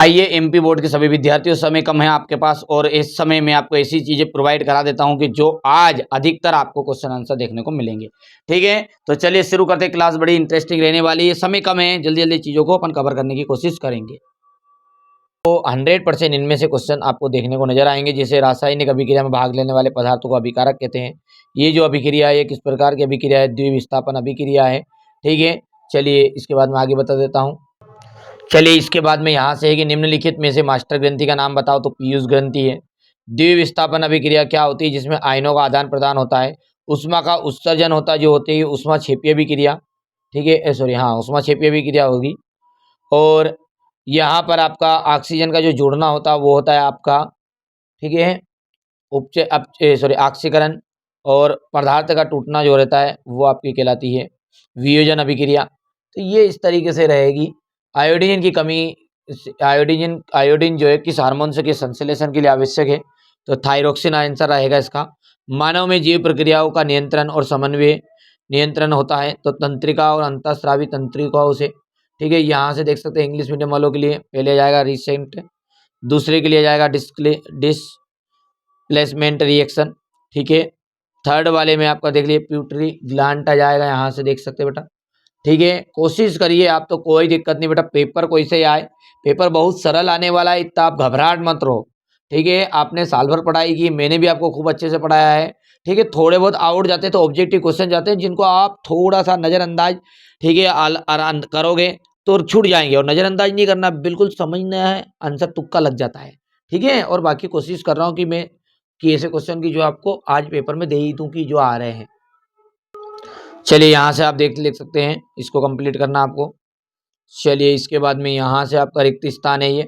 आइए MP board के सभी विद्यार्थियों, समय कम है आपके पास और इस समय में आपको ऐसी चीजें प्रोवाइड करा देता हूं कि जो आज अधिकतर आपको क्वेश्चन आंसर देखने को मिलेंगे। ठीक है, तो चलिए शुरू करते हैं। क्लास बड़ी इंटरेस्टिंग रहने वाली है, समय कम है, जल्दी जल्दी चीजों को अपन कवर करने की कोशिश करेंगे। तो 100% इनमें से क्वेश्चन आपको देखने को नजर आएंगे। जैसे रासायनिक अभिक्रिया में भाग लेने वाले पदार्थों को अभिकारक कहते हैं। ये जो अभिक्रिया है ये किस प्रकार की अभिक्रिया है? द्विविस्थापन अभिक्रिया है। ठीक है, चलिए इसके बाद मैं आगे बता देता हूँ। चलिए इसके बाद में यहाँ से है कि निम्नलिखित में से मास्टर ग्रंथि का नाम बताओ, तो पीयूष ग्रंथि है। द्विविस्थापन अभिक्रिया क्या होती है? जिसमें आयनों का आदान प्रदान होता है, उष्मा का उत्सर्जन होता है, जो होती है उष्मा क्षेपीय अभिक्रिया। ठीक है, सॉरी, हाँ, उष्मा क्षेपीय अभिक्रिया होगी। और यहाँ पर आपका ऑक्सीजन का जो जुड़ना होता है वो होता है आपका, ठीक है, सॉरी, ऑक्सीकरण। और पदार्थ का टूटना जो रहता है वो आपकी कहलाती है वियोजन अभिक्रिया। तो ये इस तरीके से रहेगी। आयोडीन की कमी, आयोडीन जो है किस हार्मोन से के संश्लेषण के लिए आवश्यक है? तो थायरोक्सिन आंसर रहेगा इसका। मानव में जीव प्रक्रियाओं का नियंत्रण और समन्वय नियंत्रण होता है, तो तंत्रिका और अंतःस्रावी तंत्रिकाओं से। ठीक है, यहाँ से देख सकते हैं इंग्लिश मीडियम वालों के लिए पहले जाएगा रिसेंट, दूसरे के लिए जाएगा डिस्प्लेसमेंट रिएक्शन। ठीक है, थर्ड वाले में आपका देख लीजिए प्यूटरी ग्लांट आ जाएगा, यहाँ से देख सकते हैं बेटा। ठीक है, कोशिश करिए आप, तो कोई दिक्कत नहीं बेटा, पेपर कोई से आए, पेपर बहुत सरल आने वाला है, इतना आप घबराहट मत रहो। ठीक है, आपने साल भर पढ़ाई की, मैंने भी आपको खूब अच्छे से पढ़ाया है। ठीक है, थोड़े बहुत आउट जाते हैं तो ऑब्जेक्टिव क्वेश्चन जाते हैं, जिनको आप थोड़ा सा नज़रअंदाज, ठीक है, करोगे तो छूट जाएंगे। और नज़रअंदाज नहीं करना, बिल्कुल समझना है, आंसर तुक्का लग जाता है। ठीक है, और बाकी कोशिश कर रहा हूँ कि मैं कि ऐसे क्वेश्चन की जो आपको आज पेपर में दे ही दूँ कि जो आ रहे हैं। चलिए यहाँ से आप लिख सकते हैं, इसको कंप्लीट करना आपको। चलिए इसके बाद में यहाँ से आपका रिक्त स्थान है ये।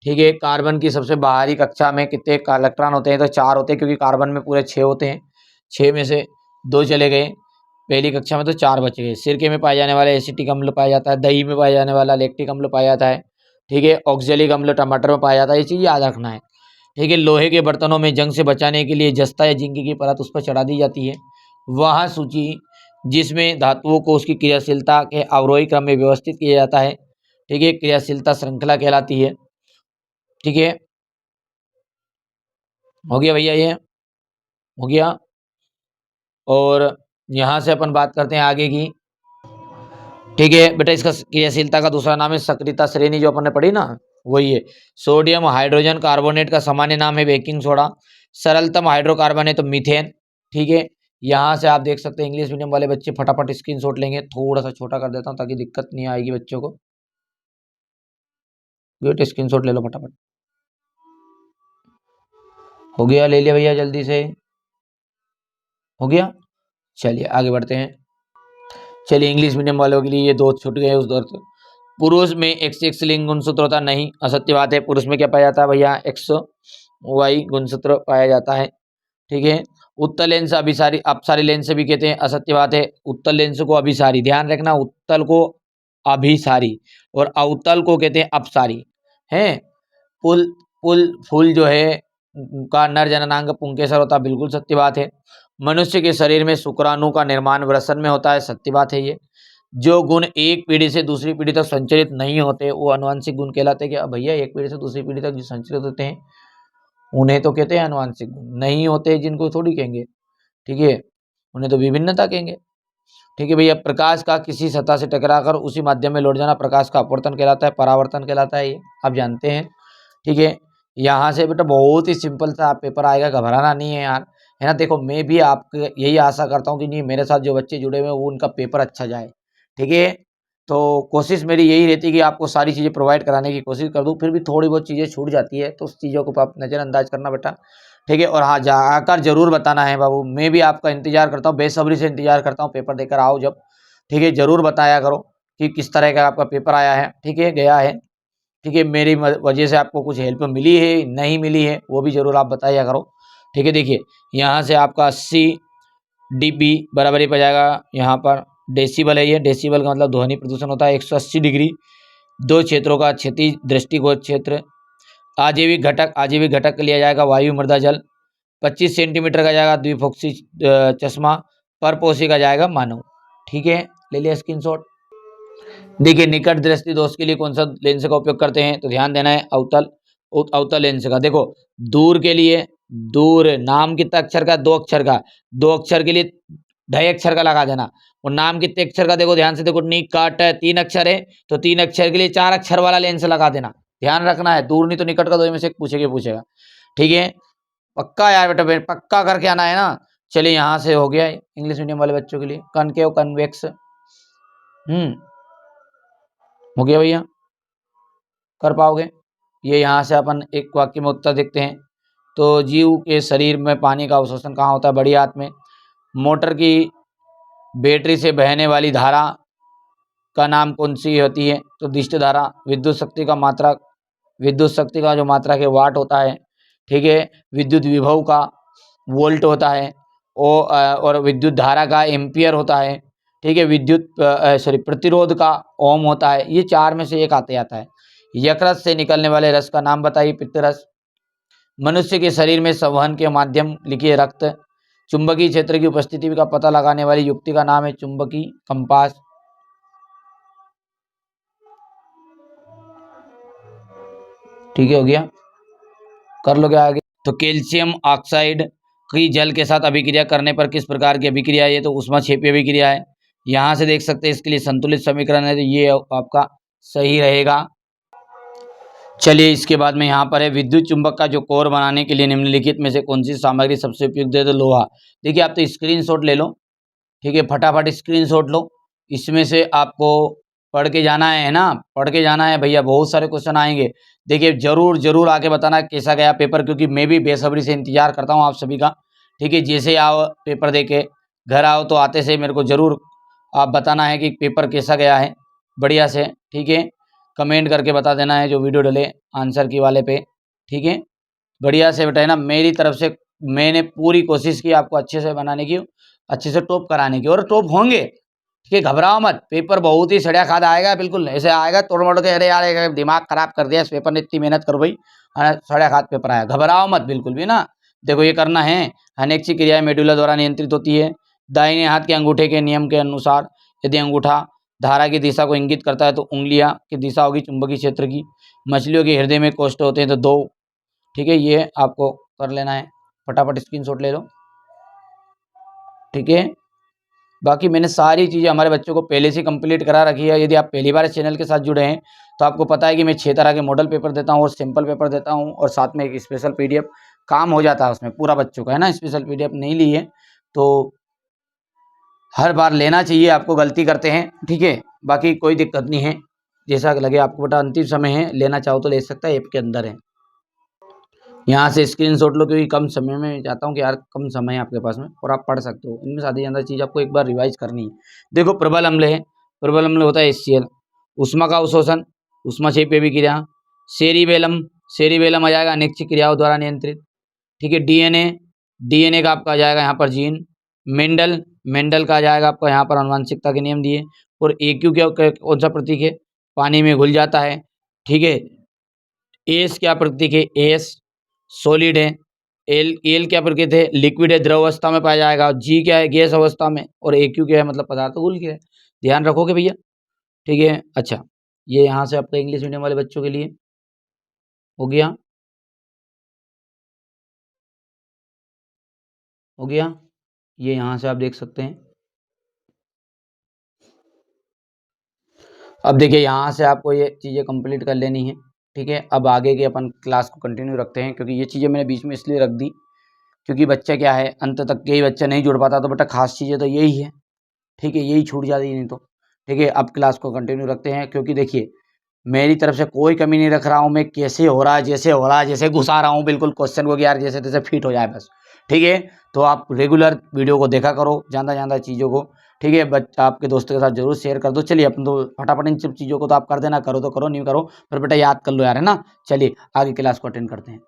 ठीक है, कार्बन की सबसे बाहरी कक्षा में कितने इलेक्ट्रॉन होते हैं? तो 4 होते हैं, क्योंकि कार्बन में पूरे 6 होते हैं। 6 में से 2 चले गए पहली कक्षा में, तो 4 बच गए। सिरके में पाए जाने वाला एसिटिक अम्ल पाया जाता है, दही में पाया जाने वाला लैक्टिक अम्ल पाया जाता है। ठीक है, ऑक्जेलिक अम्ल टमाटर में पाया जाता है। ये चीज़ याद रखना है। ठीक है, लोहे के बर्तनों में जंग से बचाने के लिए जस्ता या जिंक की परत उस पर चढ़ा दी जाती है। वह सूची जिसमें धातुओं को उसकी क्रियाशीलता के अवरोही क्रम में व्यवस्थित किया जाता है। ठीक है, क्रियाशीलता श्रृंखला कहलाती है। ठीक है, हो गया भैया, ये हो गया। और यहाँ से अपन बात करते हैं आगे की। ठीक है बेटा, इसका क्रियाशीलता का दूसरा नाम है सक्रियता श्रेणी, जो अपन ने पढ़ी ना, वही है। सोडियम हाइड्रोजन कार्बोनेट का सामान्य नाम है बेकिंग सोडा। सरलतम हाइड्रोकार्बन है तो मीथेन। ठीक है, यहाँ से आप देख सकते हैं इंग्लिश मीडियम वाले बच्चे फटाफट स्क्रीनशॉट लेंगे। थोड़ा सा छोटा कर देता हूँ ताकि दिक्कत नहीं आएगी बच्चों को। बेटा स्क्रीनशॉट ले लो फटाफट। हो गया, ले लिया भैया जल्दी से, हो गया। चलिए आगे बढ़ते हैं। चलिए इंग्लिश मीडियम वालों के लिए ये 2 छूट गए उस दौर से। पुरुष में XX लिंग गुणसूत्र होता नहीं, असत्य बात है। पुरुष में क्या पाया जाता है भैया? XY गुणसूत्र पाया जाता है। ठीक है, उत्तल लेंस अभिसारी, अपसारी लेंस से भी कहते हैं, असत्य बात है। उत्तल लेंस को अभिसारी, ध्यान रखना, उत्तल को अभिसारी और अवतल को कहते हैं अपसारी हैं। पुल पुल फूल जो है का नर जननांग पुंकेसर होता, बिल्कुल सत्य बात है। मनुष्य के शरीर में शुक्राणु का निर्माण वृषण में होता है, सत्य बात है ये। जो गुण एक पीढ़ी से दूसरी पीढ़ी तक संचरित नहीं होते वो अनुवांशिक गुण कहलाते हैं। क्या भैया, एक पीढ़ी से दूसरी पीढ़ी तक जो संचरित होते हैं उन्हें तो कहते हैं अनुवांशिक गुण, नहीं होते जिनको थोड़ी कहेंगे। ठीक है, उन्हें तो विभिन्नता कहेंगे। ठीक है भैया, प्रकाश का किसी सतह से टकराकर उसी माध्यम में लौट जाना प्रकाश का अपवर्तन कहलाता है, परावर्तन कहलाता है, ये आप जानते हैं। ठीक है, यहाँ से बेटा बहुत ही सिंपल सा पेपर आएगा, घबराना नहीं है यार, है ना। देखो मैं भी आपके यही आशा करता हूँ कि नहीं, मेरे साथ जो बच्चे जुड़े हुए हैं वो उनका पेपर अच्छा जाए। ठीक है, तो कोशिश मेरी यही रहती है कि आपको सारी चीज़ें प्रोवाइड कराने की कोशिश कर दूँ, फिर भी थोड़ी बहुत चीज़ें छूट जाती है तो उस चीज़ों को आप नज़रअंदाज करना बेटा। ठीक है, और हाँ, जाकर जरूर बताना है बाबू, मैं भी आपका इंतजार करता हूँ, बेसब्री से इंतजार करता हूँ पेपर देकर आओ जब। ठीक है, जरूर बताया करो कि किस तरह का आपका पेपर आया है, ठीक है, गया है। ठीक है, मेरी वजह से आपको कुछ हेल्प मिली है नहीं मिली है वो भी जरूर आप बताया करो। ठीक है, देखिए यहाँ से आपका 80 dB बराबर ही पड़ जाएगा। यहाँ पर डेसिबल है, ये डेसिबल का मतलब ध्वनि प्रदूषण होता है। 180 डिग्री 2 क्षेत्रों का क्षति दृष्टिगोचर क्षेत्र। आजीविक घटक लिया जाएगा वायु मृदा जल। 25 सेंटीमीटर का जाएगा द्विफोक्सी चश्मा। परपोषी का जाएगा मानव। ठीक है, ले लिया स्क्रीनशॉट। देखिए निकट दृष्टि दोष के लिए कौन सा लेंस का उपयोग करते हैं, तो ध्यान देना है अवतल लेंस का। देखो दूर के लिए, दूर नाम कितना अक्षर का, 2 अक्षर का, 2 अक्षर के लिए 2.5 अक्षर का लगा देना। और नाम कितने अक्षर का, देखो ध्यान से देखो, निकट 3 अक्षर है तो 3 अक्षर के लिए 4 अक्षर वाला लेंस लगा देना। ध्यान रखना है, दूर नहीं तो निकट का, दो में से पूछेगा। ठीक है, पक्का यार बेटा, पक्का करके आना है ना। चलिए यहाँ से हो गया इंग्लिश मीडियम वाले बच्चों के लिए कनकेव कन्वेक्स। हो गया भैया, कर पाओगे। ये यहाँ से अपन एक वाक्य में उत्तर देखते हैं। तो जीव के शरीर में पानी का अवशोषण कहाँ होता है, बड़ी आंत में। मोटर की बैटरी से बहने वाली धारा का नाम कौन सी होती है, तो दिष्ट धारा। विद्युत शक्ति का जो मात्रा के वाट होता है, ठीक है। विद्युत विभव का वोल्ट होता है, और विद्युत धारा का एम्पियर होता है, ठीक है। प्रतिरोध का ओम होता है। ये 4 में से एक आते आता है। यकृत से निकलने वाले रस का नाम बताइए, पित्तरस। मनुष्य के शरीर में संवहन के माध्यम लिखिए, रक्त। चुंबकीय क्षेत्र की उपस्थिति का पता लगाने वाली युक्ति का नाम है चुंबकीय कंपास। ठीक है, हो गया, कर लो क्या आगे। तो कैल्शियम ऑक्साइड की जल के साथ अभिक्रिया करने पर किस प्रकार की अभिक्रिया है, ये तो ऊष्माक्षेपी अभिक्रिया है। यहाँ से देख सकते हैं, इसके लिए संतुलित समीकरण है, तो ये आपका सही रहेगा। चलिए इसके बाद में यहाँ पर है, विद्युत चुंबक का जो कोर बनाने के लिए निम्नलिखित में से कौन सी सामग्री सबसे उपयुक्त है, तो लोहा। देखिए आप तो स्क्रीनशॉट ले लो, ठीक है, फटाफट स्क्रीनशॉट लो। इसमें से आपको पढ़ के जाना है ना, पढ़ के जाना है भैया, बहुत सारे क्वेश्चन आएंगे। देखिए जरूर आके बताना कैसा गया पेपर, क्योंकि मैं भी बेसब्री से इंतजार करता हूँ आप सभी का। ठीक है, जैसे आओ पेपर दे के घर आओ, तो आते से मेरे को ज़रूर आप बताना है कि पेपर कैसा गया है, बढ़िया से। ठीक है, कमेंट करके बता देना है जो वीडियो डले आंसर की वाले पे। ठीक है, बढ़िया से बेटा है ना, मेरी तरफ से मैंने पूरी कोशिश की आपको अच्छे से बनाने की, अच्छे से टॉप कराने की, और टॉप होंगे। ठीक है, घबराओ मत, पेपर बहुत ही सड़िया खाद आएगा, बिल्कुल ऐसे आएगा तोड़ मोड़ के, अरे यार दिमाग खराब कर दिया इस पेपर ने, इतनी मेहनत करो भाई, सड़िया खाद पेपर आया, घबराओ मत बिल्कुल भी ना। देखो ये करना है, अनेक क्रियाएं मेडुला द्वारा नियंत्रित होती है। दाहिने हाथ के अंगूठे के नियम के अनुसार यदि अंगूठा धारा की दिशा को इंगित करता है तो उंगलियां की दिशा होगी चुंबकीय क्षेत्र की। मछलियों के हृदय में कोष्ठ होते हैं तो 2। ठीक है, ये आपको कर लेना है, फटाफट स्क्रीनशॉट ले लो। ठीक है, बाकी मैंने सारी चीज़ें हमारे बच्चों को पहले से कंप्लीट करा रखी है। यदि आप पहली बार इस चैनल के साथ जुड़े हैं तो आपको पता है कि मैं 6 तरह के मॉडल पेपर देता हूं और सिंपल पेपर देता हूं, और साथ में एक स्पेशल पीडीएफ काम हो जाता है उसमें पूरा बच्चों का, है ना। स्पेशल पीडीएफ नहीं ली है तो हर बार लेना चाहिए, आपको गलती करते हैं। ठीक है, बाकी कोई दिक्कत नहीं है, जैसा लगे आपको, बेटा अंतिम समय है, लेना चाहो तो ले सकता है, ऐप के अंदर है। यहाँ से स्क्रीनशॉट लो, क्योंकि कम समय में चाहता हूँ कि यार कम समय है आपके पास में और आप पढ़ सकते हो। इनमें आधी ज़्यादा चीज़ आपको एक बार रिवाइज करनी है। देखो प्रबल अम्ल है, प्रबल अम्ल होता है HCl। उष्मा का अवशोषण, ऊष्माक्षेपी अभिक्रिया। सेरिबेलम आ जाएगा अनैच्छिक क्रियाओं द्वारा नियंत्रित। ठीक है, डीएनए का आपका आ जाएगा यहाँ पर जीन। मेंडल का आ जाएगा आपका यहाँ पर आनुवंशिकता के नियम दिए। और AQ क्या कौन सा प्रतीक है, पानी में घुल जाता है। ठीक है, एस क्या प्रतीक है, एस सॉलिड है। एल क्या प्रकृति है, लिक्विड है, द्रव अवस्था में पाया जाएगा। जी क्या है, गैस अवस्था में। और AQ क्या है, मतलब पदार्थ घुल गया है। ध्यान रखोगे भैया, ठीक है। अच्छा, ये यहाँ से आपका इंग्लिश मीडियम वाले बच्चों के लिए हो गया, हो गया। ये यहाँ से आप देख सकते हैं। अब देखिए यहाँ से आपको ये चीज़ें कंप्लीट कर लेनी है। ठीक है, अब आगे के अपन क्लास को कंटिन्यू रखते हैं, क्योंकि ये चीज़ें मैंने बीच में इसलिए रख दी क्योंकि बच्चा क्या है, अंत तक यही बच्चा नहीं जुड़ पाता, तो बेटा खास चीज़ें तो यही है। ठीक है, यही छूट जाती है नहीं तो। ठीक है, अब क्लास को कंटिन्यू रखते हैं, क्योंकि देखिए मेरी तरफ से कोई कमी नहीं रख रहा हूँ। मैं कैसे हो रहा है, जैसे हो रहा है, जैसे घुसा रहा हूँ बिल्कुल क्वेश्चन को, यार जैसे तैसे फिट हो जाए बस। ठीक है, तो आप रेगुलर वीडियो को देखा करो, ज़्यादा चीज़ों को। ठीक है, बच्चा आपके दोस्तों के साथ जरूर शेयर कर दो। चलिए अपन तो फटाफट इन सब चीज़ों को तो आप कर देना, करो तो करो, नहीं करो पर बेटा याद कर लो यार, है ना। चलिए आगे क्लास को अटेंड करते हैं।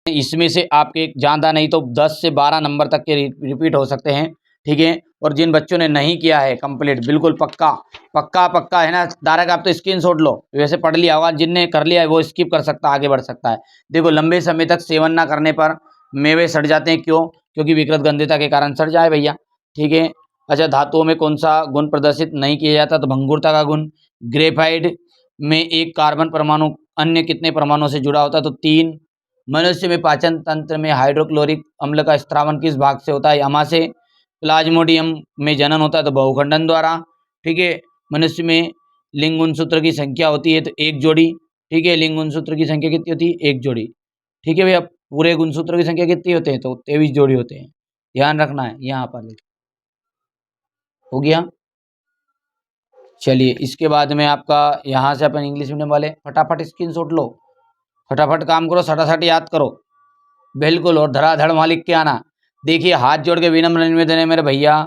इसमें से आपके ज़्यादा नहीं तो 10 से 12 नंबर तक के रिपीट हो सकते हैं। ठीक है, और जिन बच्चों ने नहीं किया है कंप्लीट, बिल्कुल पक्का है ना, डायरेक्ट आप तो स्क्रीनशॉट लो, वैसे पढ़ लिया होगा। जिनने कर लिया है वो स्किप कर सकता है, आगे बढ़ सकता है। देखो लंबे समय तक सेवन ना करने पर मेवे सड़ जाते हैं, क्यों, क्योंकि विकृत गंधता के कारण सड़ जाए भैया। ठीक है, अच्छा, धातुओं में कौन सा गुण प्रदर्शित नहीं किया जाता? तो भंगुरता का गुण। ग्रेफाइट में एक कार्बन परमाणु अन्य कितने परमाणुओं से जुड़ा होता है? तो 3। मनुष्य में पाचन तंत्र में हाइड्रोक्लोरिक अम्ल का स्त्रावन किस भाग से होता है? यमाशय। प्लाज्मोडियम में जनन होता है तो बहुखंडन द्वारा। ठीक है। मनुष्य में लिंग गुणसूत्र की संख्या होती है तो 1 जोड़ी। ठीक है, लिंग गुणसूत्र की संख्या कितनी होती है? 1 जोड़ी। ठीक है भैया, पूरे गुणसूत्र की संख्या कितनी होते हैं? तो 23 जोड़ी होते हैं। ध्यान रखना है यहाँ पर। हो गया। चलिए, इसके बाद में आपका यहाँ से अपन इंग्लिश मीडियम वाले फटाफट स्क्रीनशॉट लो, फटाफट काम करो, सटासट याद करो, बिल्कुल, और धड़ाधड़ वहाँ लिख के आना। देखिए, हाथ जोड़ के विनम्र निवेदन है मेरे भैया,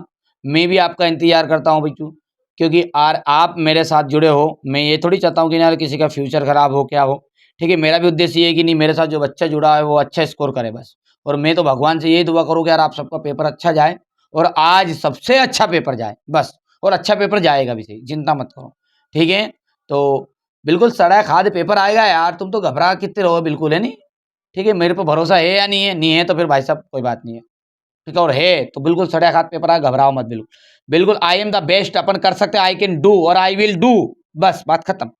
मैं भी आपका इंतजार करता हूँ बिच्चू, क्योंकि आप मेरे साथ जुड़े हो। मैं ये थोड़ी चाहता हूँ कि यार किसी का फ्यूचर खराब हो, क्या हो। ठीक है, मेरा भी उद्देश्य ये है कि नहीं, मेरे साथ जो बच्चा जुड़ा है वो अच्छा स्कोर करे बस। और मैं तो भगवान से यही दुआ करूँ कि यार आप सबका पेपर अच्छा जाए, और आज सबसे अच्छा पेपर जाए बस। और अच्छा पेपर जाएगा भी सही, चिंता मत करो। ठीक है, तो बिल्कुल सड़ा खाद पेपर आएगा यार, तुम तो घबरा कितने रहो, बिल्कुल है नहीं। ठीक है, मेरे पे भरोसा है या नहीं है? नहीं है तो फिर भाई साहब कोई बात नहीं है। ठीक है, और है तो बिल्कुल सड़ा खाद पेपर आ, घबराओ मत बिल्कुल। बिल्कुल, आई एम द बेस्ट, अपन कर सकते हैं, आई कैन डू और आई विल डू, बस बात खत्म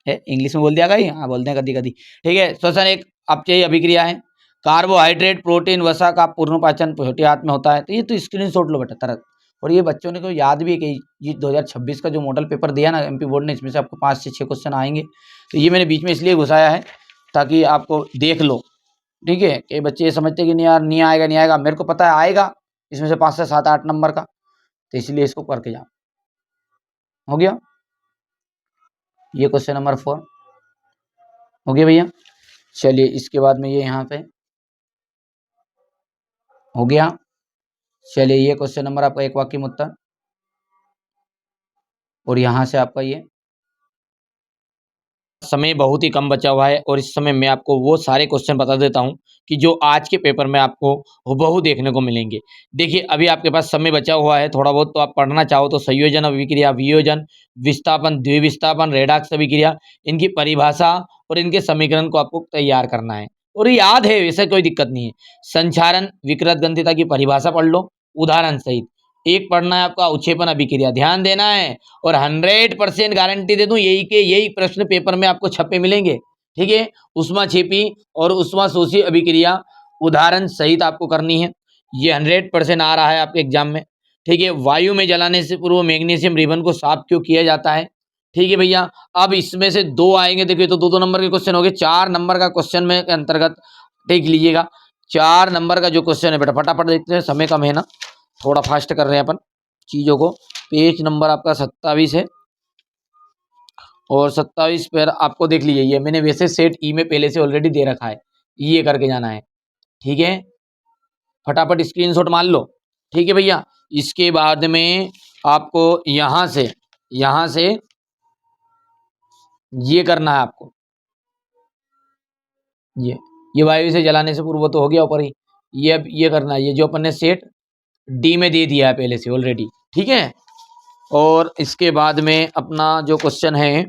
है। इंग्लिश में बोल दिया गई, हाँ बोलते हैं कभी कभी। ठीक है, श्वसन एक अपचयी अभिक्रिया है। कार्बोहाइड्रेट, प्रोटीन, वसा का पूर्ण पाचन छोटे हाथ में होता है। तो ये तो स्क्रीनशॉट लो बेटा तरत। और ये बच्चों ने को याद भी है कि ये 2026 का जो मॉडल पेपर दिया ना एमपी बोर्ड ने, इसमें से आपको 5 से 6 क्वेश्चन आएंगे। तो ये मैंने बीच में इसलिए घुसाया है ताकि आपको देख लो। ठीक है, कि बच्चे ये समझते कि नहीं यार नहीं आएगा, नहीं आएगा, मेरे को पता है आएगा, इसमें से 5 से 7 8 नंबर का, तो इसलिए इसको करके जाओ। हो गया, ये क्वेश्चन नंबर 4 हो गया भैया। चलिए, इसके बाद में ये यहाँ पे हो गया। चलिए, ये क्वेश्चन नंबर आपका एक वाक्य में उत्तर, और यहाँ से आपका ये समय बहुत ही कम बचा हुआ है, और इस समय मैं आपको वो सारे क्वेश्चन बता देता हूँ कि जो आज के पेपर में आपको हूबहू देखने को मिलेंगे। देखिए, अभी आपके पास समय बचा हुआ है थोड़ा बहुत, तो आप पढ़ना चाहो तो संयोजन अभिक्रिया, वियोजन, विस्थापन, द्विविस्थापन, रेडॉक्स अभिक्रिया, इनकी परिभाषा और इनके समीकरण को आपको तैयार करना है, और याद है, वैसे कोई दिक्कत नहीं है। संचारण विकृत ग्रंथिता की परिभाषा पढ़ लो उदाहरण सहित। एक पढ़ना है आपका उच्छेपन अभिक्रिया, ध्यान देना है, और 100% गारंटी दे दूं यही के यही प्रश्न पेपर में आपको छपे मिलेंगे। ठीक है, उष्मा छेपी और उष्मा शोषी अभिक्रिया उदाहरण सहित आपको करनी है, ये 100% आ रहा है आपके एग्जाम में। ठीक है, वायु में जलाने से पूर्व मैग्नीशियम रिबन को साफ क्यों किया जाता है? ठीक है भैया, अब इसमें से 2 आएंगे, देखिए तो 2-2 नंबर के क्वेश्चन हो गए, 4 नंबर का क्वेश्चन में के अंतर्गत देख लीजिएगा। 4 नंबर का जो क्वेश्चन है बेटा, फटाफट देखते हैं, समय कम है ना, थोड़ा फास्ट कर रहे हैं अपन चीजों को। पेज नंबर आपका 27 है, और 27 पर आपको देख लीजिए, ये मैंने वैसे सेट ई में पहले से ऑलरेडी दे रखा है, ये करके जाना है। ठीक है, फटाफट स्क्रीनशॉट मान लो। ठीक है भैया, इसके बाद में आपको यहाँ से ये करना है आपको, ये वायु से जलाने से पूर्व तो हो गया ऊपर ही, ये अब ये करना है, ये जो अपन ने सेट डी में दे दिया है पहले से ऑलरेडी। ठीक है, और इसके बाद में अपना जो क्वेश्चन है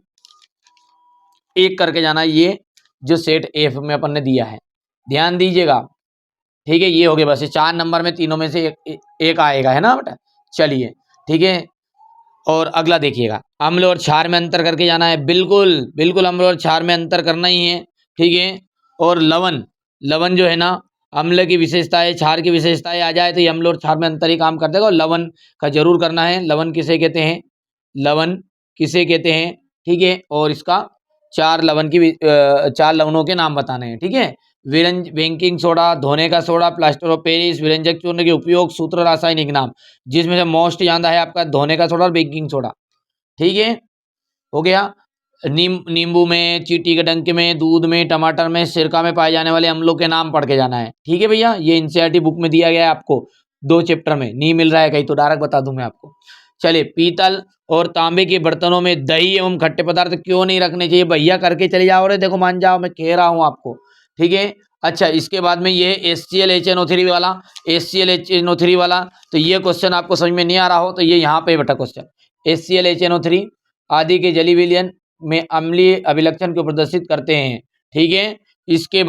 एक करके जाना, ये जो सेट एफ में अपन ने दिया है, ध्यान दीजिएगा। ठीक है, ये हो गया, बस ये 4 नंबर में तीनों में से एक आएगा, है ना बेटा। चलिए, ठीक है, और अगला देखिएगा, अम्ल और क्षार में अंतर करके जाना है, बिल्कुल बिल्कुल, अम्ल और क्षार में अंतर करना ही है। ठीक है, और लवण, लवण जो है ना, अम्ल की विशेषताएं क्षार की विशेषताएं आ जाए तो ये अम्ल और क्षार में अंतर ही काम कर देगा, और लवण का जरूर करना है। लवण किसे कहते हैं? लवण किसे कहते हैं? ठीक है, और इसका 4 लवण की 4 लवणों के नाम बताने हैं। ठीक है, बेकिंग सोडा, धोने का सोडा, प्लास्टर ऑफ पेरिस, विरंजक चूर्ण के उपयोग, सूत्र, रासायनिक नाम, जिसमें से मोस्ट ज्यादा है आपका धोने का सोडा और बेकिंग सोडा। ठीक है, हो गया। नींबू में, चींटी के डंक में, दूध में, टमाटर में, सिरका में पाए जाने वाले अम्लों के नाम पढ़ के जाना है। ठीक है भैया, ये एनसीईआरटी बुक में दिया गया है आपको, 2 चैप्टर में, नहीं मिल रहा है कहीं तो डायरेक्ट बता दूं मैं आपको। चलिए, पीतल और तांबे के बर्तनों में दही एवं खट्टे पदार्थ क्यों नहीं रखने चाहिए? भैया करके चले जाओ रे, देखो मान जाओ, मैं कह रहा हूँ आपको। ठीक है, अच्छा, इसके बाद में ये HClHNO3 वाला, HClHNO3 वाला, तो ये क्वेश्चन आपको समझ में नहीं आ रहा हो तो ये यहाँ पे बेटा क्वेश्चन, HClHNO3 आदि के जली विलयन में अम्लीय अभिलक्षण को प्रदर्शित करते हैं। ठीक है, इसके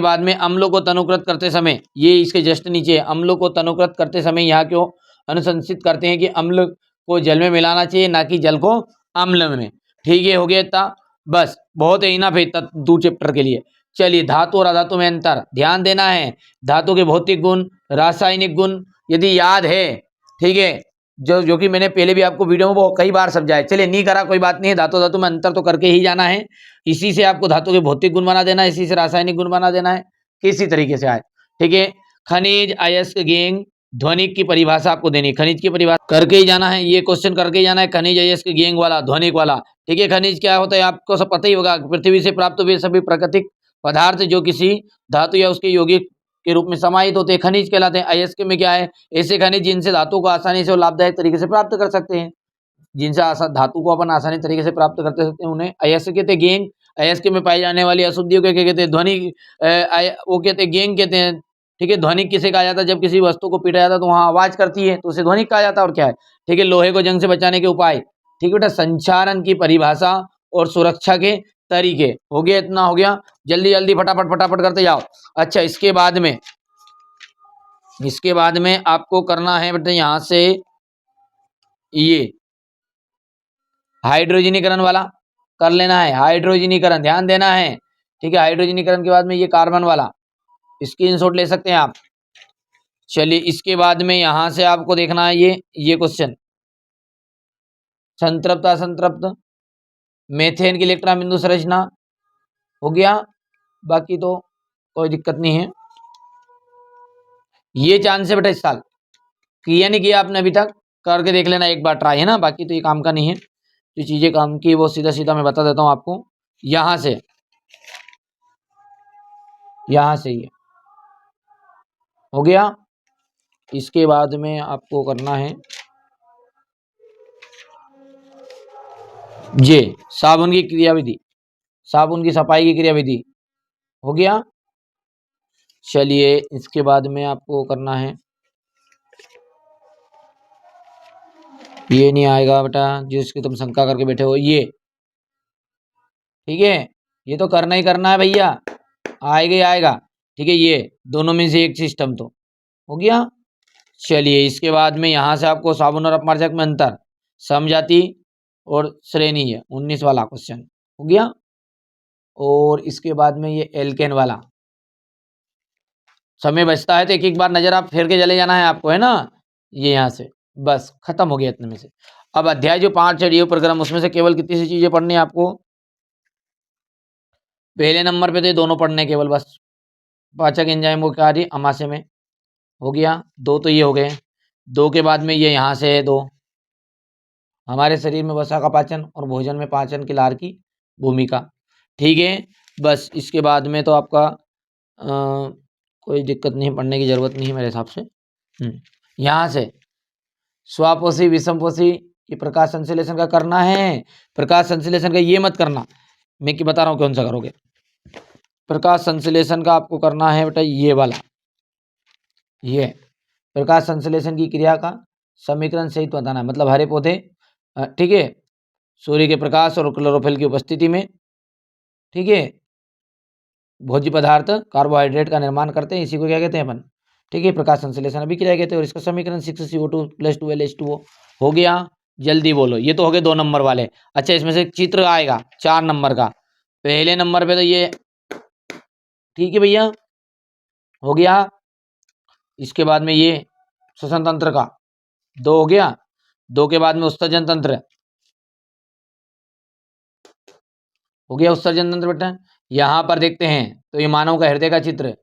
बाद में अम्लों को तनुकृत करते समय, ये इसके जस्ट नीचे, अम्लों को तनुकृत करते समय यहाँ क्यों अनुशंसित करते हैं कि अम्ल को जल में मिलाना चाहिए, ना कि जल को अम्ल में। ठीक है, हो गया इतना, बस बहुत है इनफ है इतना 2 चैप्टर के लिए। चलिए, धातु और अधातु में अंतर ध्यान देना है। धातु के भौतिक गुण, रासायनिक गुण यदि याद है, ठीक है, जो कि मैंने पहले भी आपको वीडियो में वो कई बार समझाया। चलिए, नहीं करा कोई बात नहीं है, धातु धातु में अंतर तो करके ही जाना है। इसी से आपको धातु के भौतिक गुण बना देना है, इसी से रासायनिक गुण बना देना है, किसी तरीके से आए। ठीक है, खनिज, अयस्क, गेंग, ध्वनिक की परिभाषा आपको देनी, खनिज की परिभाषा करके ही जाना है, ये क्वेश्चन करके ही जाना है, खनिज, अयस्क, गेंग वाला, ध्वनिक वाला। ठीक है, खनिज क्या होता है आपको सब पता ही होगा, पृथ्वी से प्राप्त हुए सभी प्राकृतिक पदार्थ जो किसी धातु या उसके यौगिक के रूप में समाहित होते हैं, खनिज कहलाते हैं। अयस्क में क्या है, ऐसे खनिज जिनसे धातु को आसानी से और लाभदायक तरीके से प्राप्त कर सकते हैं, जिनसे धातु को अपन आसानी तरीके से प्राप्त करते सकते हैं, उन्हें अयस्क कहते हैं। गेंग, अयस्क में पाई जाने वाली अशुद्धियों को क्या कहते हैं, ध्वनि, वो कहते हैं गेंग कहते हैं। ठीक है, ध्वनिक किसे कहा जाता है, जब किसी वस्तु को पीटा जाता है तो वहां आवाज करती है तो उसे ध्वनिक कहा जाता है, और क्या है। ठीक है, लोहे को जंग से बचाने के उपाय, ठीक है बेटा, संचारण की परिभाषा और सुरक्षा के तरीके। हो गया, इतना हो गया, जल्दी जल्दी फटाफट फटाफट करते जाओ। अच्छा, इसके बाद में आपको करना है बेटा यहां से ये हाइड्रोजनीकरण वाला कर लेना है, हाइड्रोजनीकरण ध्यान देना है। ठीक है, हाइड्रोजनीकरण के बाद में ये कार्बन वाला स्क्रीनशॉट ले सकते हैं आप। चलिए, इसके बाद में यहां से आपको देखना है ये क्वेश्चन, संतृप्त असंतृप्त मेथेन की इलेक्ट्रॉन बिंदु संरचना। हो गया, बाकी तो कोई दिक्कत नहीं है। ये चांस है बेटा इस साल, किया नहीं किया आपने अभी तक, करके देख लेना एक बार ट्राई, है ना। बाकी तो ये काम का नहीं है, जो चीजें काम की वो सीधा सीधा मैं बता देता हूँ आपको। यहां से ये हो गया। इसके बाद में आपको करना है ये साबुन की क्रियाविधि, साबुन की सफाई की क्रियाविधि। हो गया। चलिए, इसके बाद में आपको करना है, ये नहीं आएगा बेटा जिसकी तुम शंका करके बैठे हो, ये ठीक है, ये तो करना ही करना है भैया, आएगा ही आएगा। ठीक है, ये दोनों में से एक सिस्टम तो हो गया। चलिए, इसके बाद में यहाँ से आपको साबुन और अपमार्जक में अंतर, समजाति और श्रेणी है 19 वाला क्वेश्चन हो गया। और इसके बाद में ये एल्केन वाला, समय बचता है तो एक एक बार नजर आप फेर के चले जाना है आपको, है ना। ये यहाँ से बस खत्म हो गया इतने में से। अब अध्याय जो 5 है प्रोग्राम, उसमें से केवल कितनी सी चीजें पढ़नी है आपको। पहले नंबर पे तो ये दोनों पढ़ने केवल बस, पाचक एंजाइम को कार्य अमाशय में। हो गया, 2 तो ये हो गए। 2 के बाद में ये यहाँ से है 2, हमारे शरीर में वसा का पाचन और भोजन में पाचन के लार की भूमिका। ठीक है, बस इसके बाद में तो आपका कोई दिक्कत नहीं, पढ़ने की जरूरत नहीं है मेरे हिसाब से। यहाँ से स्वापोषी विषमपोषी ये प्रकाश संश्लेषण का करना है। प्रकाश संश्लेषण का ये मत करना, मैं क्या बता रहा हूँ कौन सा करोगे। प्रकाश संश्लेषण का आपको करना है बेटा ये वाला, ये प्रकाश संश्लेषण की क्रिया का समीकरण सहित बताना है। मतलब हरे पौधे, ठीक है, सूर्य के प्रकाश और क्लोरोफिल की उपस्थिति में, ठीक है, भोज्य पदार्थ कार्बोहाइड्रेट का निर्माण करते हैं, इसी को क्या कहते हैं अपन, ठीक है, प्रकाश संश्लेषण अभिक्रिया कहते हैं। और इसका समीकरण 6CO2 + 2L H2O। हो गया, जल्दी बोलो, ये तो हो गए 2 नंबर वाले। अच्छा, इसमें से चित्र आएगा 4 नंबर का, पहले नंबर पे तो ये, ठीक है भैया, हो गया। इसके बाद में ये श्वसन तंत्र का 2 हो गया। 2 के बाद में उत्सर्जन तंत्र हो गया, उत्सर्जन तंत्र बेटा। यहां पर देखते हैं तो ये मानव का हृदय का चित्र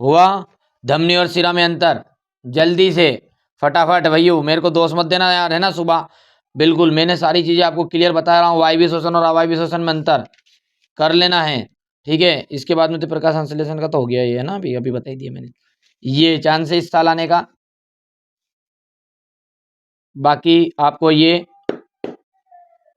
हुआ। धमनी और शिरा में अंतर, जल्दी से फटाफट भैया, मेरे को दोष मत देना यार, है ना। सुबह बिल्कुल मैंने सारी चीजें आपको क्लियर बता रहा हूँ, वायवीय श्वसन और अवायवीय श्वसन में अंतर कर लेना है। ठीक है, इसके बाद में तो प्रकाश संश्लेषण का तो हो गया ये, है ना, अभी अभी बता ही दिया मैंने। ये चांस है इस साल आने का। बाकी आपको ये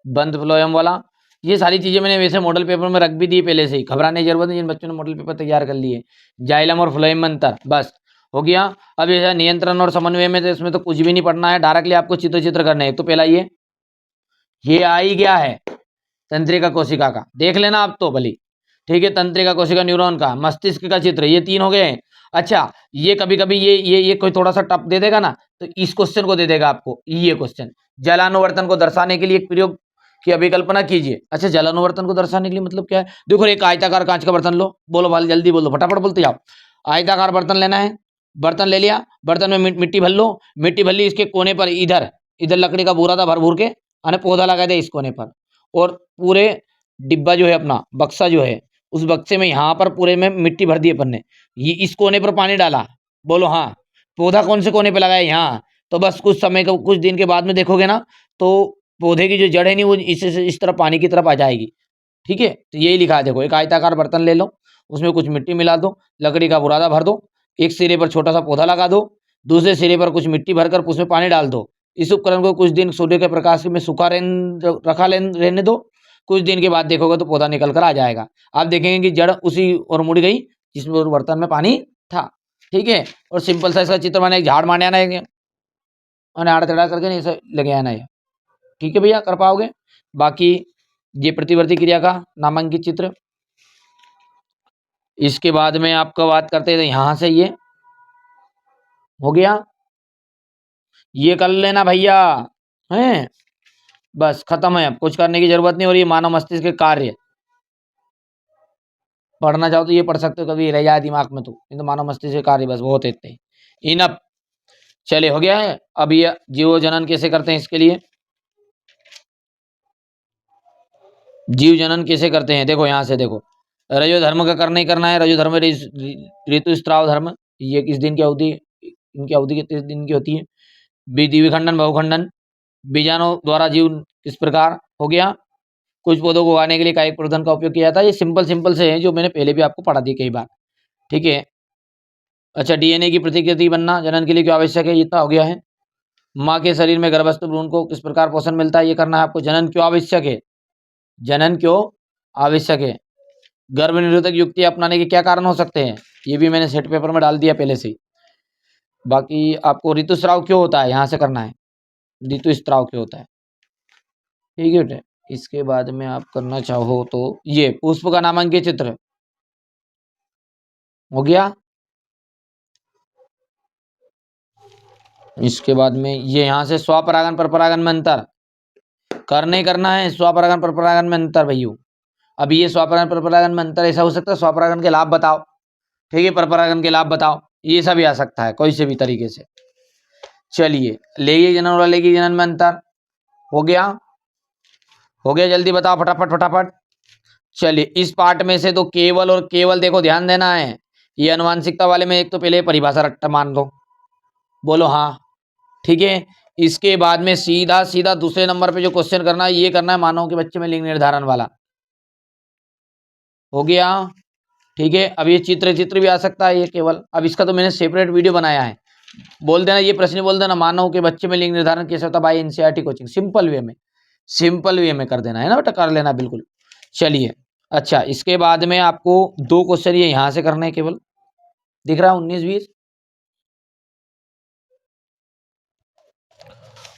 बंद फ्लोएम वाला, ये सारी चीजें मैंने वैसे मॉडल पेपर में रख भी दी पहले से ही, घबराने की जरूरत नहीं जिन बच्चों ने मॉडल पेपर तैयार कर लिए। जाइलम और फ्लोएम में अंतर, बस हो गया। अब ये नियंत्रण और समन्वय में तो इसमें तो कुछ भी नहीं पढ़ना है, डायरेक्टली आपको चित्र करना है। एक तो पहला ये आ ही गया है तंत्रिका कोशिका का, देख लेना आप तो भली। ठीक है, तंत्रिका कोशिका न्यूरॉन का, मस्तिष्क का चित्र, ये 3 हो गए। अच्छा, ये कभी कभी ये कोई थोड़ा सा टफ दे देगा ना, तो इस क्वेश्चन को दे देगा आपको ये क्वेश्चन, जलानुवर्तन को दर्शाने के लिए एक प्रयोग की अभिकल्पना कीजिए। अच्छा, जलानुवर्तन को दर्शाने के लिए मतलब क्या है? देखो, एक आयताकार कांच का बर्तन लो, बोलो भाई जल्दी बोलो, फटाफट बोलते जाओ। आयताकार बर्तन लेना है, बर्तन ले लिया, बर्तन में मिट्टी भर लो, मिट्टी भर ली, इसके कोने पर इधर इधर लकड़ी का बोरा था भर भूर के, यानी पौधा लगा दे इस कोने पर, और पूरे डिब्बा जो है अपना बक्सा जो है, उस बक्से में यहाँ पर पूरे में मिट्टी भर दी अपन ने, ये इस कोने पर पानी डाला, बोलो हाँ। पौधा कौन से कोने पे लगाया? यहाँ। तो बस कुछ समय के कुछ दिन के बाद में देखोगे ना, तो पौधे की जो जड़ है नहीं, वो इस तरफ पानी की तरफ आ जाएगी। ठीक है, तो यही लिखा है, देखो, एक आयताकार बर्तन ले लो, उसमें कुछ मिट्टी मिला दो, लकड़ी का बुरादा भर दो, एक सिरे पर छोटा सा पौधा लगा दो, दूसरे सिरे पर कुछ मिट्टी भरकर उसमें पानी डाल दो। इस उपकरण को कुछ दिन सूर्य के प्रकाश में सूखा रहने दो। कुछ दिन के बाद देखोगे तो पौधा निकल कर आ जाएगा। आप देखेंगे कि जड़ उसी और मुड़ गई जिसमें और बर्तन में पानी था। ठीक है, और सिंपल सा इसका चित्र बनाए, एक झाड़ मारने आना है और आड़ तड़ा करके नहीं ऐसे लगे आना है। ठीक है भैया, कर पाओगे? बाकी ये प्रतिवर्ती क्रिया का नामांकित चित्र। इसके बाद में आपका बात करते हैं, तो यहां से ये हो गया, ये कर लेना भैया, हैं? बस खत्म है, अब कुछ करने की जरूरत नहीं। और ये मानव मस्तिष्क के कार्य, पढ़ना चाहो तो ये पढ़ सकते हो, कभी रह जाए दिमाग में तो, नहीं तो मानव मस्तिष्क के कार्य बस बहुत इतने इनफ। चले, हो गया है। अब ये जीव जनन कैसे करते हैं, इसके लिए जीव जनन कैसे करते हैं, देखो यहां से देखो, रजो धर्म का करना ही करना है। रजो धर्म ऋतुस्राव धर्म, ये किस दिन की अवधि, इनकी अवधि कितने दिन की होती है? द्विखंडन बहुखंडन, बीजाणु द्वारा जीव किस प्रकार हो गया। कुछ पौधों को उगाने के लिए कायिक प्रवर्धन का उपयोग किया जाता है। ये सिंपल सिंपल से है, जो मैंने पहले भी आपको पढ़ा दी कई बार। ठीक है। अच्छा, डीएनए की प्रतिकृति बनना जनन के लिए क्यों आवश्यक है, इतना हो गया है। माँ के शरीर में गर्भस्थ भ्रूण को किस प्रकार पोषण मिलता है, ये करना है आपको। जनन क्यों आवश्यक है, जनन क्यों आवश्यक है। गर्भ निरोधक युक्ति अपनाने के क्या कारण हो सकते हैं, ये भी मैंने सेट पेपर में डाल दिया पहले से ही। बाकी आपको ऋतुस्राव क्यों होता है, यहाँ से करना है, ऋतुस्राव क्यों होता है। ठीक है बेटे, इसके बाद में आप करना चाहो तो ये पुष्प का नामांकित चित्र हो गया। इसके बाद में ये यहाँ से स्वपरागन पर परागन में अंतर करना ही करना है। स्वपरागन पर परागन में अंतर भैया, अब ये स्वपरागन पर परागन में अंतर ऐसा हो सकता है, स्वपरागन के लाभ बताओ, ठीक है, पर परागन के लाभ बताओ, ये सब भी आ सकता है कोई से भी तरीके से। चलिए, लैंगिक जनन और अलैंगिक जनन में अंतर हो गया, हो गया, जल्दी बताओ फटाफट फटाफट। चलिए, इस पार्ट में से तो केवल और केवल देखो ध्यान देना है, ये अनुवांशिकता वाले में एक तो पहले परिभाषा रट्टा मान लो, बोलो हाँ। ठीक है, इसके बाद में सीधा सीधा दूसरे नंबर पे जो क्वेश्चन करना है, ये करना है मानव के बच्चे में लिंग निर्धारण वाला, हो गया। ठीक है, अब ये चित्र चित्र भी आ सकता है ये केवल, अब इसका तो मैंने सेपरेट वीडियो बनाया है। बोल देना, ये प्रश्न बोल देना, मानव के बच्चे में लिंग निर्धारण कैसे होता है bye NCERT coaching, simple way में, सिंपल वे में कर देना है ना बेटा, कर लेना बिल्कुल। चलिए, अच्छा, इसके बाद में आपको दो क्वेश्चन ये यहां से करने हैं केवल, दिख रहा है 19-20,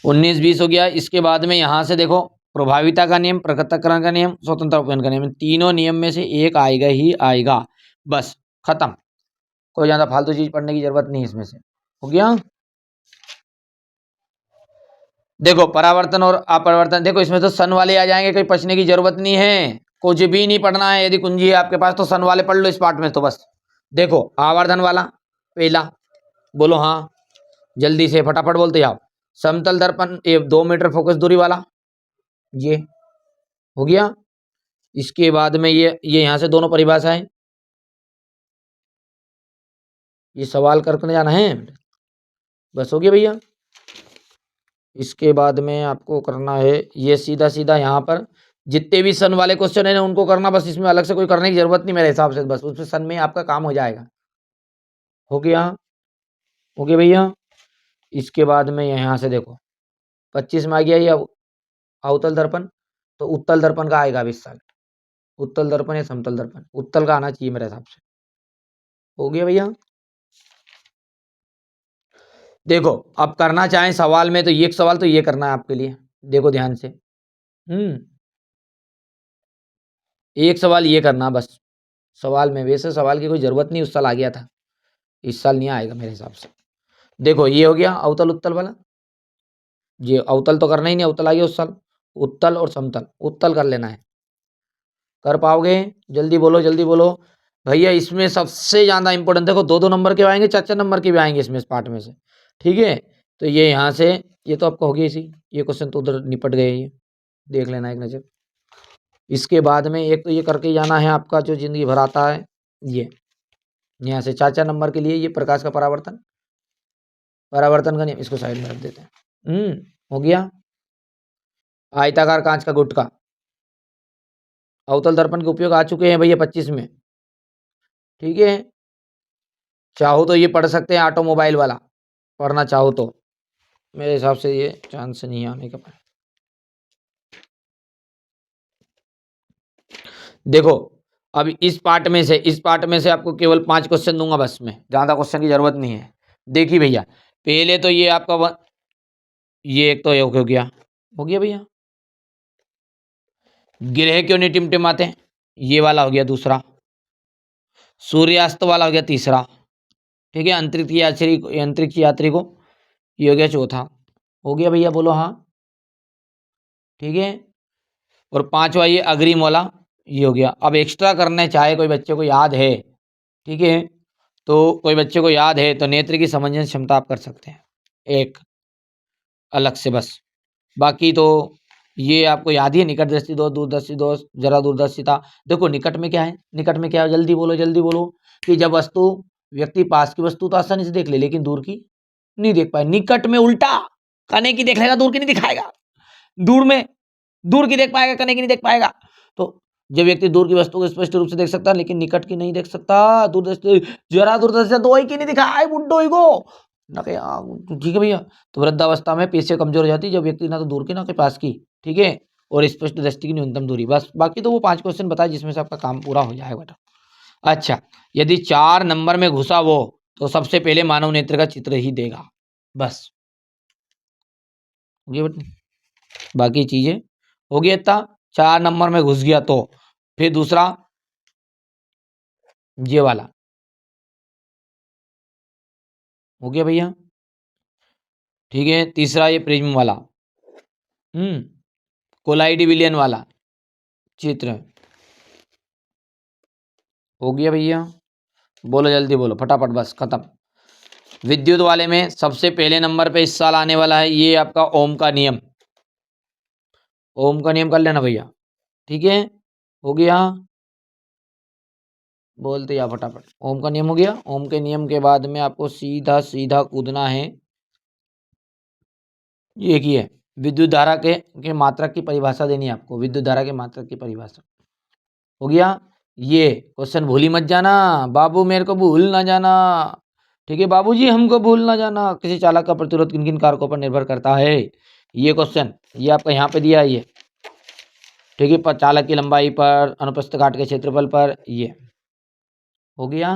19-20 हो गया। इसके बाद में यहां से देखो, प्रभाविता का नियम, पृथक्करण का नियम, स्वतंत्र उपयन का नियम, तीनों नियम में से एक आएगा ही आएगा, बस खत्म, कोई ज्यादा फालतू चीज पढ़ने की जरूरत नहीं इसमें से, हो गया। देखो, परावर्तन और अपरिवर्तन, देखो इसमें तो सन वाले आ जाएंगे, कोई पढ़ने की जरूरत नहीं है, कुछ भी नहीं पढ़ना है। यदि कुंजी है आपके पास तो सन वाले पढ़ लो इस पार्ट में, तो बस देखो, आवर्धन वाला पहला, बोलो हाँ, जल्दी से फटाफट बोलते जाओ। समतल दर्पण, ये 2 मीटर फोकस दूरी वाला, ये हो गया। इसके बाद में ये यहां से दोनों परिभाषाएं, ये सवाल करके जाना है, बस हो गया भैया। इसके बाद में आपको करना है ये सीधा सीधा यहाँ पर जितने भी सन वाले क्वेश्चन है ना उनको करना, बस इसमें अलग से कोई करने की जरूरत नहीं मेरे हिसाब से, बस उसमें सन में आपका काम हो जाएगा, हो गया, हो गया भैया। इसके बाद में यहाँ से देखो 25 में आ गया ये अवतल दर्पण, तो उत्तल दर्पण का आएगा 20 साल, उत्तल दर्पण या समतल दर्पण, उत्तल का आना चाहिए मेरे हिसाब से, हो गया भैया। देखो, अब करना चाहें सवाल में तो ये एक सवाल तो ये करना है आपके लिए, देखो ध्यान से, एक सवाल ये करना बस, सवाल में, वैसे सवाल की कोई जरूरत नहीं, उस साल आ गया था। इस साल नहीं आएगा मेरे हिसाब से। देखो ये हो गया अवतल उत्तल वाला, ये अवतल तो करना ही नहीं, अवतल आ गया उस साल, उत्तल और समतल, उत्तल कर लेना है। कर पाओगे? जल्दी बोलो जल्दी बोलो भैया। इसमें सबसे ज्यादा इंपॉर्टेंट देखो, 2-2 नंबर के आएंगे, 4-4 नंबर के भी आएंगे इसमें, इस पार्ट में से, ठीक है। तो ये यहाँ से, ये तो आपका हो गया इसी, ये क्वेश्चन तो उधर निपट गए, ये देख लेना एक नजर। इसके बाद में एक तो ये करके जाना है आपका जो जिंदगी भर आता है, ये यहाँ से 4-4 नंबर के लिए ये प्रकाश का परावर्तन, परावर्तन का नियम, इसको साइड में रख देते हैं। हो गया। आयताकार कांच का गुटका, अवतल दर्पण के उपयोग आ चुके हैं भैया 25 में, ठीक है। चाहो तो ये पढ़ सकते हैं ऑटोमोबाइल वाला, पढ़ना चाहो तो, मेरे हिसाब से ये चांस नहीं है आने का। देखो अब इस पार्ट में से आपको केवल 5 क्वेश्चन दूंगा बस में, ज्यादा क्वेश्चन की जरूरत नहीं है। देखिए भैया, पहले तो ये आपका ये एक तो हो गया भैया। ग्रह क्यों नहीं टिमटिमाते, ये वाला हो गया दूसरा। सूर्यास्त वाला हो गया तीसरा, ठीक है। अंतरिक्ष यात्री को, ये हो गया चौथा। हो गया भैया, बोलो हाँ, ठीक है। और पांचवा ये अग्रिम वाला, ये हो गया। अब एक्स्ट्रा करने चाहे कोई बच्चे को याद है, ठीक है, तो कोई बच्चे को याद है तो नेत्र की समझने क्षमता आप कर सकते हैं एक अलग से बस। बाकी तो ये आपको याद ही है, निकट दृष्टि दोष, दूरदर्शी दोष, जरा दूरदर्शिता। देखो निकट में क्या है, निकट में क्या है, जल्दी बोलो जल्दी बोलो, कि जब वस्तु, व्यक्ति पास की वस्तु तो आसानी से देख ले, लेकिन दूर की नहीं देख पाए। निकट में उल्टा, कने की देख लेगा, दूर की नहीं दिखाएगा। दूर में दूर की देख पाएगा, कने की नहीं देख पाएगा। तो जब व्यक्ति दूर की वस्तु को स्पष्ट रूप से देख सकता है लेकिन निकट की नहीं देख सकता, दूरदर्शी, जरा दूरदर्शी दो ही की नहीं दिखाए बुड्ढो ही को ना कहे, ठीक है भैया। तो वृद्धावस्था में पेशियां कमजोर हो जाती है जब व्यक्ति ना तो दूर की ना के पास की, ठीक है, और स्पष्ट दृष्टि की न्यूनतम दूरी। बस बाकी तो वो 5 क्वेश्चन बताए जिसमें से आपका काम पूरा हो जाएगा बेटा। अच्छा, यदि 4 नंबर में घुसा वो, तो सबसे पहले मानव नेत्र का चित्र ही देगा, बस हो गया बेटा। बाकी चीजें हो गया इतना, 4 नंबर में घुस गया तो फिर दूसरा ये वाला हो गया भैया, ठीक है। तीसरा ये प्रिज्म वाला, कोलाइडी विलियन वाला चित्र हो गया भैया। बोलो जल्दी बोलो फटाफट, बस खत्म। विद्युत वाले में सबसे पहले नंबर पे इस साल आने वाला है ये आपका ओम का नियम, ओम का नियम कर लेना भैया, ठीक है। हो गया, बोलते या फटाफट, ओम का नियम हो गया। ओम के नियम के बाद में आपको सीधा सीधा कूदना है, ये की है विद्युत धारा के मात्रक की परिभाषा देनी है आपको, विद्युत धारा के मात्रक की परिभाषा। हो गया। ये क्वेश्चन भूल ही मत जाना, बाबू मेरे को भूल ना जाना, ठीक है। बाबूजी हमको भूल ना जाना, किसी चालक का प्रतिरोध किन किन कारकों पर निर्भर करता है, ये क्वेश्चन ये आपका यहाँ पे दिया है ये, ठीक है। पर चालक की लंबाई पर, अनुप्रस्थ काट के क्षेत्रफल पर, ये हो गया।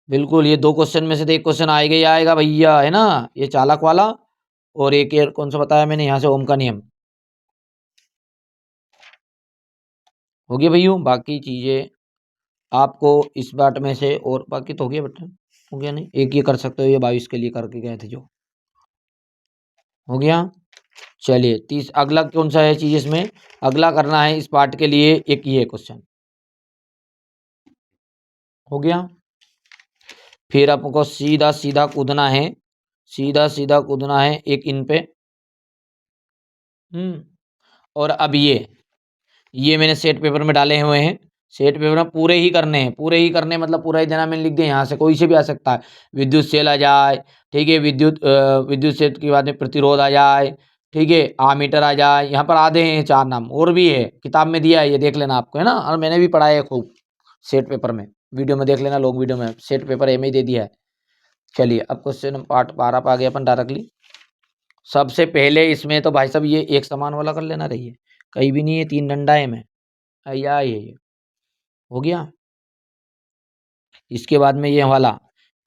बिल्कुल, ये 2 क्वेश्चन में से तो एक क्वेश्चन आएगा ही आएगा भैया, है ना, ये चालक वाला। और एक कौन सा बताया मैंने यहाँ से, ओम का नियम। हो गया भैया। बाकी चीजें आपको इस बात में से, और बाकी तो हो गया बेटा, हो गया नहीं, एक ये कर सकते हो, ये 22 के लिए करके गए थे जो, हो गया। चलिए अगला कौन सा है चीज इसमें, अगला करना है इस पार्ट के लिए एक ये क्वेश्चन, हो गया। फिर आपको सीधा सीधा कूदना है, सीधा सीधा कूदना है एक इन पे, और अब ये मैंने सेट पेपर में डाले हुए हैं, सेट पेपर में पूरे ही करने हैं, पूरे ही करने मतलब पूरा ही देना मैंने लिख दिया, यहाँ से कोई से भी आ सकता है। विद्युत सेल आ जाए, ठीक है, विद्युत सेल के बाद में प्रतिरोध आ जाए, ठीक है, आमीटर आ जाए, यहाँ पर आधे हैं 4 नाम, और भी है किताब में दिया है, ये देख लेना आपको, है ना, और मैंने भी पढ़ा है खूब सेट पेपर में, वीडियो में देख लेना, लोग वीडियो में सेट पेपर एम ही दे दिया है। चलिए अब क्वेश्चन पार्ट 12 पे आ गया अपन डायरेक्टली। सबसे पहले इसमें तो भाई साहब ये एक समान वाला कर लेना, रही है कहीं भी नहीं है, 3 डंडा है में, या ये हो गया। इसके बाद में ये वाला,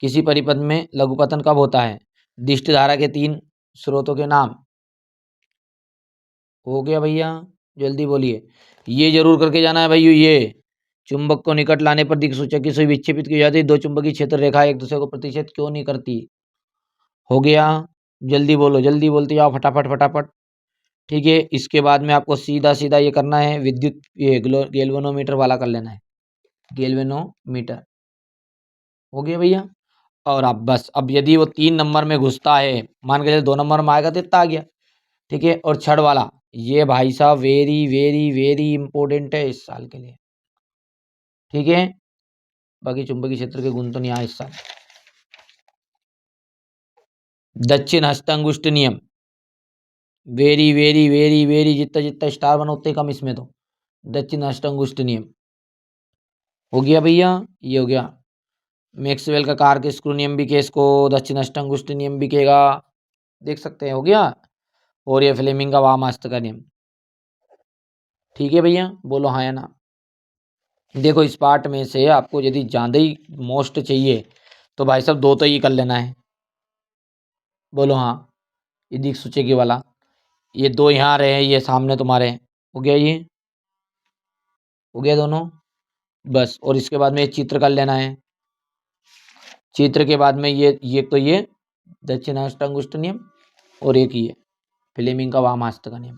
किसी परिपथ में लघुपतन कब होता है, दिष्ट धारा के 3 स्रोतों के नाम, हो गया भैया, जल्दी बोलिए। ये जरूर करके जाना है भैया, ये चुंबक को निकट लाने पर दिक्सूचक की सुई विक्षेपित की जाती है। दो चुंबकीय क्षेत्र रेखा एक दूसरे को प्रतिच्छेद क्यों नहीं करती? हो गया, जल्दी बोलो, जल्दी बोलते जाओ, फटाफट फटाफट। ठीक है, इसके बाद में आपको सीधा सीधा ये करना है, विद्युत ये गैल्वेनोमीटर वाला कर लेना है, गैल्वेनोमीटर। हो गया भैया। और अब बस, अब यदि वो 3 नंबर में घुसता है, मान के चलिए 2 नंबर में आएगा तो इतना आ गया। ठीक है, और छड़ वाला, ये भाई साहब वेरी वेरी वेरी इंपॉर्टेंट है इस साल के लिए। ठीक है, बाकी चुंबकीय क्षेत्र के गुण तो नहीं आए इस साल। दक्षिण हस्तांगुष्ठ नियम, वेरी वेरी वेरी वेरी, जितना जितना स्टार बना उतने कम इसमें तो। दक्षिण हस्तांगुष्ठ नियम हो गया भैया, ये हो गया। मैक्सवेल का कार के स्क्रू नियम भी के इसको दक्षिण अष्टांगुष्ठ नियम भी कहेगा, देख सकते हैं, हो गया। और ये फ्लेमिंग का वामास्त्र का नियम। ठीक है भैया, बोलो हाँ या ना। देखो इस पार्ट में से आपको यदि ज़्यादा ही मोस्ट चाहिए तो भाई साहब 2 तो ये कर लेना है, बोलो हाँ। ये दिक्सूचक वाला, ये 2 यहाँ रहे, ये सामने तुम्हारे, हो गया, ये हो गया दोनों, बस। और इसके बाद में ये चित्र कर लेना है, चित्र के बाद में ये तो ये दक्षिणाष्टांगुष्ठ नियम, और एक ये फ्लेमिंग का वामास्त्र का नियम।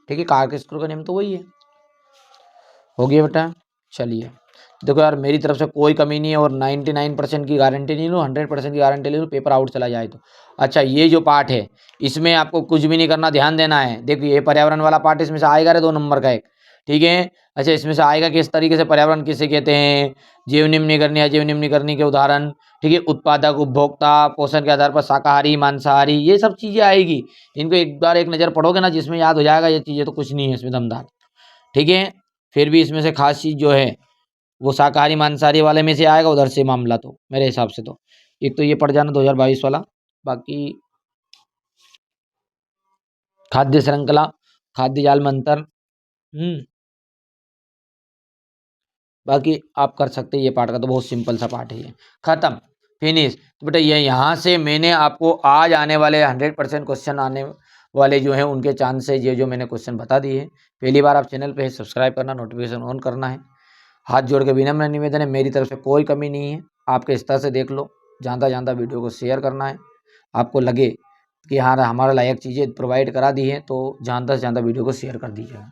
ठीक है, कार के स्क्रू का नियम तो वही है। हो गया बेटा, चलिए। देखो यार, मेरी तरफ से कोई कमी नहीं है, और 99% की गारंटी नहीं लूँ, 100% की गारंटी ले लूँ, पेपर आउट चला जाए तो। अच्छा, ये जो पार्ट है इसमें आपको कुछ भी नहीं करना, ध्यान देना है। देखिए ये पर्यावरण वाला पार्ट इसमें से आएगा रे, 2 नंबर का एक। ठीक है, अच्छा इसमें से आएगा किस तरीके से, पर्यावरण किसे कहते हैं, जीव निम्न करनी, अजीव निम्न करनी के उदाहरण। ठीक है, उत्पादक, उपभोक्ता, पोषण के आधार पर शाकाहारी, मांसाहारी, ये सब चीज़ें आएगी। इनको एक बार एक नज़र पढ़ोगे ना, जिसमें याद हो जाएगा ये चीज़ें, तो कुछ नहीं है इसमें दमदार। ठीक है, फिर भी इसमें से खास चीज़ जो है वो शाकाहारी मांसाहारी वाले में से आएगा, उधर से मामला तो मेरे हिसाब से तो एक तो ये पड़ जाना 2022 वाला। बाकी खाद्य श्रृंखला, खाद्य जाल में अंतर, बाकी आप कर सकते हैं। ये पार्ट का तो बहुत सिंपल सा पार्ट है, ये खत्म, फिनिश। तो बेटा ये यहाँ से मैंने आपको आज आने वाले 100% क्वेश्चन आने वाले जो हैं उनके चांसेज, ये जो मैंने क्वेश्चन बता दिए हैं। पहली बार आप चैनल पे सब्सक्राइब करना, नोटिफिकेशन ऑन करना है। हाथ जोड़ के विनम्र निवेदन है, मेरी तरफ से कोई कमी नहीं है, आपके स्तर से देख लो। जानता जानता वीडियो को शेयर करना है, आपको लगे कि हाँ हमारा लायक चीज़ें प्रोवाइड करा दी है तो जानता से ज़्यादा वीडियो को शेयर कर दीजिएगा।